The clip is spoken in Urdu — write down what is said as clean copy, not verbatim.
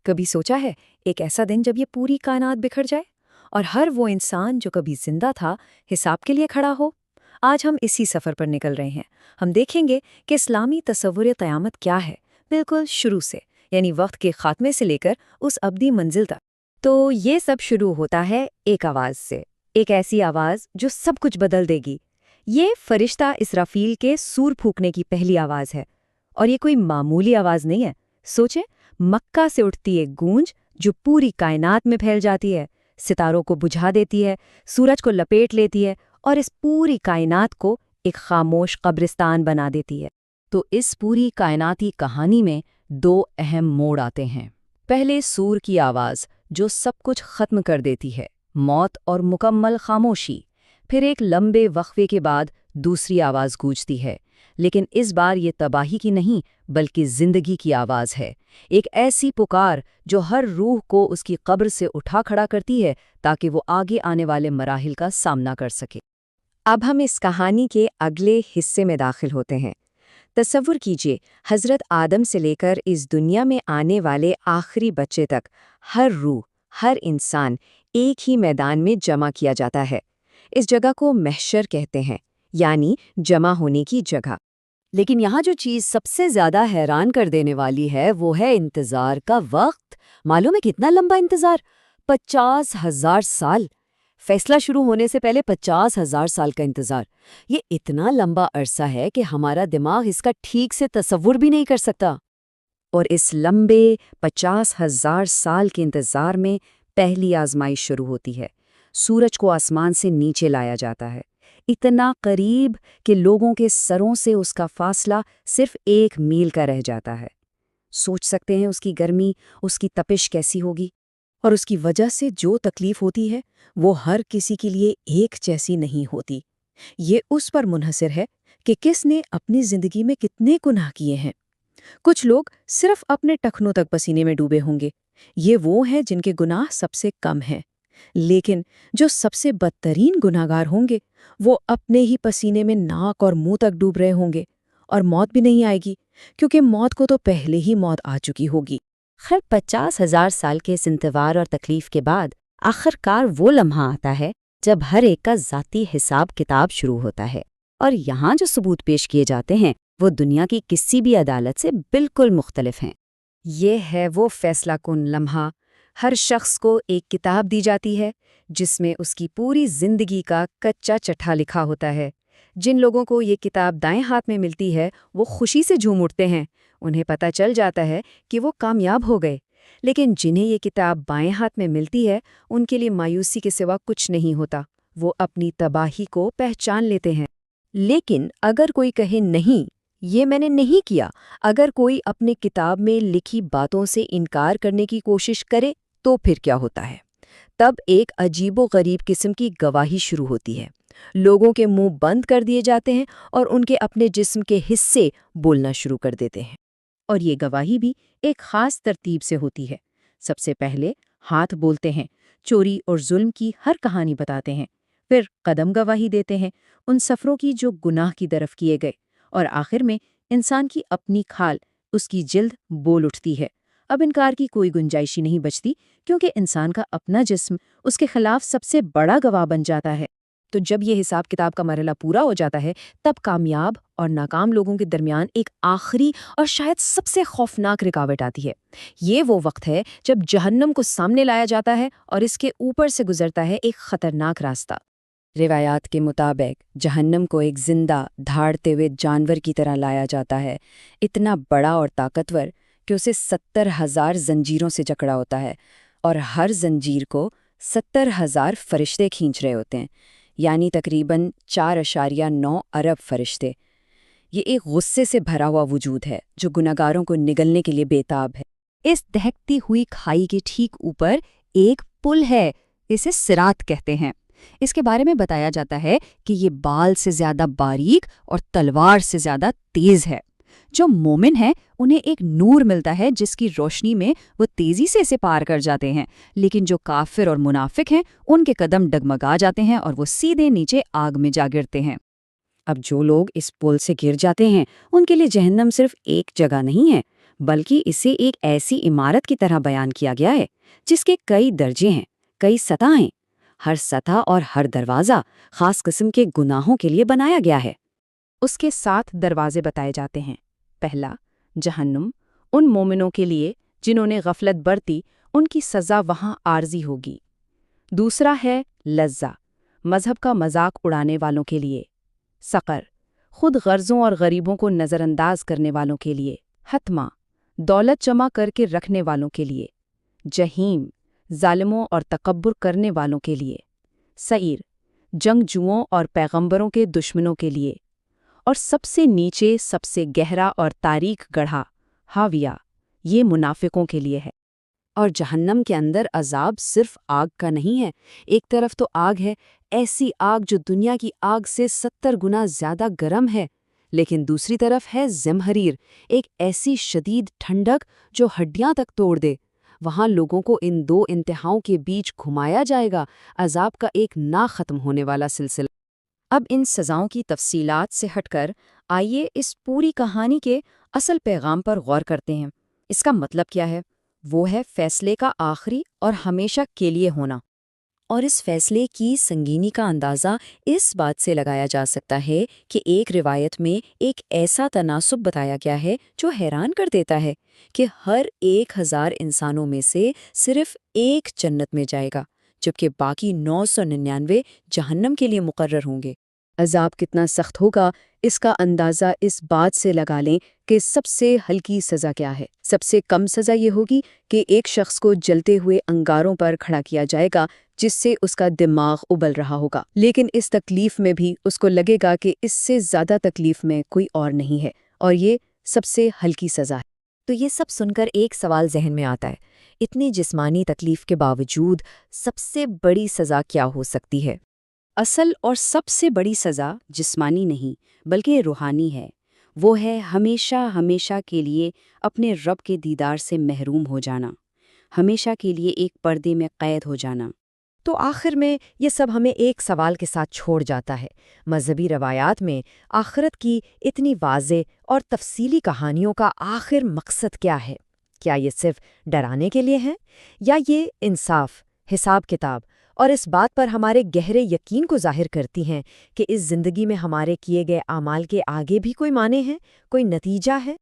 کبھی سوچا ہے ایک ایسا دن جب یہ پوری کائنات بکھر جائے اور ہر وہ انسان جو کبھی زندہ تھا حساب کے لیے کھڑا ہو؟ آج ہم اسی سفر پر نکل رہے ہیں۔ ہم دیکھیں گے کہ اسلامی تصور قیامت کیا ہے، بالکل شروع سے، یعنی وقت کے خاتمے سے لے کر اس ابدی منزل تک۔ تو یہ سب شروع ہوتا ہے ایک آواز سے، ایک ایسی آواز جو سب کچھ بدل دے گی۔ یہ فرشتہ اسرافیل کے سور پھونکنے کی پہلی آواز ہے، اور یہ کوئی معمولی آواز نہیں ہے۔ سوچیں، مکہ سے اٹھتی ایک گونج جو پوری کائنات میں پھیل جاتی ہے، ستاروں کو بجھا دیتی ہے، سورج کو لپیٹ لیتی ہے اور اس پوری کائنات کو ایک خاموش قبرستان بنا دیتی ہے۔ تو اس پوری کائناتی کہانی میں دو اہم موڑ آتے ہیں۔ پہلے سور کی آواز جو سب کچھ ختم کر دیتی ہے، موت اور مکمل خاموشی۔ پھر ایک لمبے وقفے کے بعد دوسری آواز گونجتی ہے، لیکن اس بار یہ تباہی کی نہیں بلکہ زندگی کی آواز ہے، ایک ایسی پکار جو ہر روح کو اس کی قبر سے اٹھا کھڑا کرتی ہے تاکہ وہ آگے آنے والے مراحل کا سامنا کر سکے۔ اب ہم اس کہانی کے اگلے حصے میں داخل ہوتے ہیں۔ تصور کیجئے، حضرت آدم سے لے کر اس دنیا میں آنے والے آخری بچے تک ہر روح، ہر انسان ایک ہی میدان میں جمع کیا جاتا ہے۔ اس جگہ کو محشر کہتے ہیں، یعنی جمع ہونے کی جگہ۔ لیکن یہاں جو چیز سب سے زیادہ حیران کر دینے والی ہے وہ ہے انتظار کا وقت۔ معلوم ہے کتنا لمبا انتظار؟ 50,000 سال۔ فیصلہ شروع ہونے سے پہلے 50,000 سال کا انتظار۔ یہ اتنا لمبا عرصہ ہے کہ ہمارا دماغ اس کا ٹھیک سے تصور بھی نہیں کر سکتا۔ اور اس لمبے 50,000 سال کے انتظار میں پہلی آزمائش شروع ہوتی ہے۔ سورج کو آسمان سے نیچے لایا جاتا ہے، اتنا قریب کہ لوگوں کے سروں سے اس کا فاصلہ صرف 1 میل کا رہ جاتا ہے۔ سوچ سکتے ہیں اس کی گرمی، اس کی تپش کیسی ہوگی، اور اس کی وجہ سے جو تکلیف ہوتی ہے وہ ہر کسی کے لیے ایک جیسی نہیں ہوتی۔ یہ اس پر منحصر ہے کہ کس نے اپنی زندگی میں کتنے گناہ کیے ہیں۔ کچھ لوگ صرف اپنے ٹخنوں تک پسینے میں ڈوبے ہوں گے، یہ وہ ہیں جن کے گناہ سب سے کم ہیں۔ لیکن جو سب سے بدترین گناہگار ہوں گے وہ اپنے ہی پسینے میں ناک اور منہ تک ڈوب رہے ہوں گے، اور موت بھی نہیں آئے گی کیونکہ موت کو تو پہلے ہی موت آ چکی ہوگی۔ خیر 50,000 سال کے اس انتظار اور تکلیف کے بعد آخرکار وہ لمحہ آتا ہے جب ہر ایک کا ذاتی حساب کتاب شروع ہوتا ہے، اور یہاں جو ثبوت پیش کیے جاتے ہیں وہ دنیا کی کسی بھی عدالت سے بالکل مختلف ہیں۔ یہ ہے وہ فیصلہ کن لمحہ۔ ہر شخص کو ایک کتاب دی جاتی ہے جس میں اس کی پوری زندگی کا کچا چٹھا لکھا ہوتا ہے۔ جن لوگوں کو یہ کتاب دائیں ہاتھ میں ملتی ہے وہ خوشی سے جھوم اٹھتے ہیں، انہیں پتہ چل جاتا ہے کہ وہ کامیاب ہو گئے۔ لیکن جنہیں یہ کتاب بائیں ہاتھ میں ملتی ہے ان کے لیے مایوسی کے سوا کچھ نہیں ہوتا، وہ اپنی تباہی کو پہچان لیتے ہیں۔ لیکن اگر کوئی کہے نہیں، یہ میں نے نہیں کیا، اگر کوئی اپنے کتاب میں لکھی باتوں سے انکار کرنے کی کوشش کرے تو پھر کیا ہوتا ہے؟ تب ایک عجیب و غریب قسم کی گواہی شروع ہوتی ہے۔ لوگوں کے منہ بند کر دیے جاتے ہیں اور ان کے اپنے جسم کے حصے بولنا شروع کر دیتے ہیں۔ اور یہ گواہی بھی ایک خاص ترتیب سے ہوتی ہے۔ سب سے پہلے ہاتھ بولتے ہیں، چوری اور ظلم کی ہر کہانی بتاتے ہیں، پھر قدم گواہی دیتے ہیں، ان سفروں کی جو گناہ کی طرف کیے گئے، اور آخر میں انسان کی اپنی کھال، اس کی جلد بول اٹھتی ہے۔ اب انکار کی کوئی گنجائش ہی نہیں بچتی، کیونکہ انسان کا اپنا جسم اس کے خلاف سب سے بڑا گواہ بن جاتا ہے۔ تو جب یہ حساب کتاب کا مرحلہ پورا ہو جاتا ہے تب کامیاب اور ناکام لوگوں کے درمیان ایک آخری اور شاید سب سے خوفناک رکاوٹ آتی ہے۔ یہ وہ وقت ہے جب جہنم کو سامنے لایا جاتا ہے اور اس کے اوپر سے گزرتا ہے ایک خطرناک راستہ۔ روایات کے مطابق جہنم کو ایک زندہ دھاڑتے ہوئے جانور کی طرح لایا جاتا ہے، اتنا بڑا اور طاقتور کہ اسے 70,000 زنجیروں سے جکڑا ہوتا ہے، اور ہر زنجیر کو 70,000 فرشتے کھینچ رہے ہوتے ہیں، یعنی تقریباً 4.9 ارب فرشتے۔ یہ ایک غصے سے بھرا ہوا وجود ہے جو گناہگاروں کو نگلنے کے لیے بےتاب ہے۔ اس دہکتی ہوئی کھائی کے ٹھیک اوپر ایک پل ہے، اسے صراط کہتے ہیں۔ اس کے بارے میں بتایا جاتا ہے کہ یہ بال سے زیادہ باریک اور تلوار سے زیادہ تیز ہے۔ جو مومن ہیں انہیں ایک نور ملتا ہے جس کی روشنی میں وہ تیزی سے اسے پار کر جاتے ہیں، لیکن جو کافر اور منافق ہیں ان کے قدم ڈگمگا جاتے ہیں اور وہ سیدھے نیچے آگ میں جا گرتے ہیں۔ اب جو لوگ اس پل سے گر جاتے ہیں ان کے لیے جہنم صرف ایک جگہ نہیں ہے بلکہ اسے ایک ایسی عمارت کی طرح بیان کیا گیا ہے جس کے کئی درجے ہیں، کئی سطحیں، ہر سطح اور ہر دروازہ خاص قسم کے گناہوں کے لیے بنایا گیا ہے۔ اس کے 7 دروازے بتائے جاتے ہیں۔ پہلا، جہنم، ان مومنوں کے لیے جنہوں نے غفلت برتی، ان کی سزا وہاں عارضی ہوگی۔ دوسرا ہے لظہ، مذہب کا مذاق اڑانے والوں کے لیے۔ سقر، خود غرضوں اور غریبوں کو نظر انداز کرنے والوں کے لیے۔ حتمہ، دولت جمع کر کے رکھنے والوں کے لیے۔ جہیم، ظالموں اور تکبر کرنے والوں کے لیے۔ سعیر، جنگجوؤں اور پیغمبروں کے دشمنوں کے لیے۔ اور سب سے نیچے، سب سے گہرا اور تاریک گڑھا، ہاویہ، یہ منافقوں کے لیے ہے۔ اور جہنم کے اندر عذاب صرف آگ کا نہیں ہے، ایک طرف تو آگ ہے، ایسی آگ جو دنیا کی آگ سے 70 گنا زیادہ گرم ہے، لیکن دوسری طرف ہے زمہریر، ایک ایسی شدید ٹھنڈک جو ہڈیاں تک توڑ دے۔ وہاں لوگوں کو ان دو انتہاؤں کے بیچ گھمایا جائے گا، عذاب کا ایک نہ ختم ہونے والا سلسلہ۔ اب ان سزاؤں کی تفصیلات سے ہٹ کر آئیے اس پوری کہانی کے اصل پیغام پر غور کرتے ہیں۔ اس کا مطلب کیا ہے؟ وہ ہے فیصلے کا آخری اور ہمیشہ کے لیے ہونا۔ اور اس فیصلے کی سنگینی کا اندازہ اس بات سے لگایا جا سکتا ہے کہ ایک روایت میں ایک ایسا تناسب بتایا گیا ہے جو حیران کر دیتا ہے کہ ہر 1000 انسانوں میں سے صرف ایک جنت میں جائے گا، جبکہ باقی 999 جہنم کے لیے مقرر ہوں گے۔ عذاب کتنا سخت ہوگا اس کا اندازہ اس بات سے لگا لیں کہ سب سے ہلکی سزا کیا ہے۔ سب سے کم سزا یہ ہوگی کہ ایک شخص کو جلتے ہوئے انگاروں پر کھڑا کیا جائے گا جس سے اس کا دماغ ابل رہا ہوگا، لیکن اس تکلیف میں بھی اس کو لگے گا کہ اس سے زیادہ تکلیف میں کوئی اور نہیں ہے، اور یہ سب سے ہلکی سزا ہے۔ تو یہ سب سن کر ایک سوال ذہن میں آتا ہے، اتنی جسمانی تکلیف کے باوجود سب سے بڑی سزا کیا ہو سکتی ہے؟ اصل اور سب سے بڑی سزا جسمانی نہیں بلکہ روحانی ہے۔ وہ ہے ہمیشہ ہمیشہ کے لیے اپنے رب کے دیدار سے محروم ہو جانا، ہمیشہ کے لیے ایک پردے میں قید ہو جانا۔ تو آخر میں یہ سب ہمیں ایک سوال کے ساتھ چھوڑ جاتا ہے، مذہبی روایات میں آخرت کی اتنی واضح اور تفصیلی کہانیوں کا آخر مقصد کیا ہے؟ کیا یہ صرف ڈرانے کے لیے ہے، یا یہ انصاف، حساب کتاب اور اس بات پر ہمارے گہرے یقین کو ظاہر کرتی ہیں کہ اس زندگی میں ہمارے کیے گئے اعمال کے آگے بھی کوئی معنی ہے، کوئی نتیجہ ہے؟